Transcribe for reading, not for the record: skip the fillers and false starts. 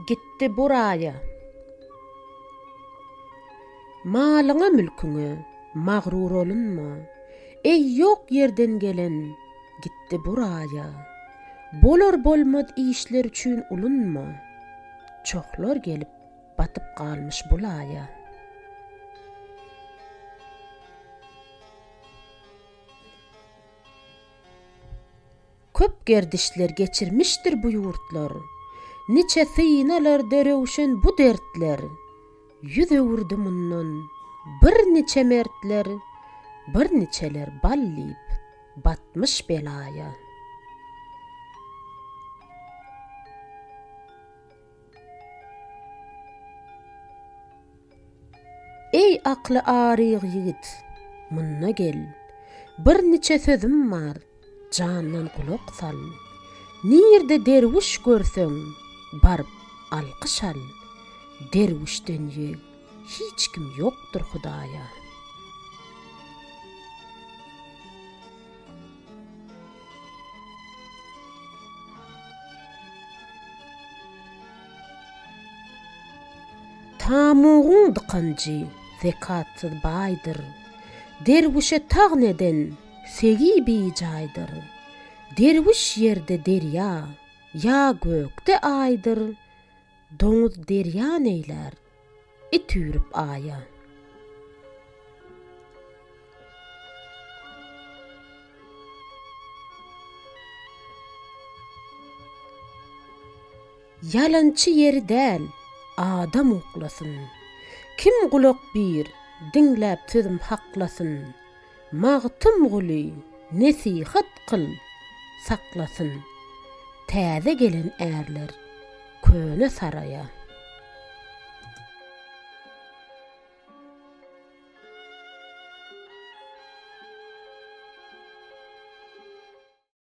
Gitti buraya. Malıňa mülküňe magrur olunma. Ey yok yerden gelen gitti buraya. Bolar bolmad işler üçin ulunma. Çoklar gelip batıp kalmış bulaya. Köp gerdişler geçirmiştir bu yurtlar. Niçe sıynalar derewşen bu dertler. Yüz öwürdi mundan bir niçe mertler, bir niçeler ballayıp batmış belaya. Ey aklı ağrıyık yigit, munna gel. Bir niçe sözüm var, candan kulak sal. Nirde derviş görseň, barıp alkyş al. Dervişden ýek hiç kim yoktur Hudaýa. Tamuğun dıkancı zekatsız baydır. Dervişe tagneden segi bicaydır. Derviş yerde derya, ya gökte aydır. Doňuz derya neyler, itürüp aya. Yalançı yeri del, adam oklasın. Kim kulak bir, dinläp sözüm haklasın. Mağtım guli, nesihat kıl, saklasın. Täze gelen erler, köne saraya.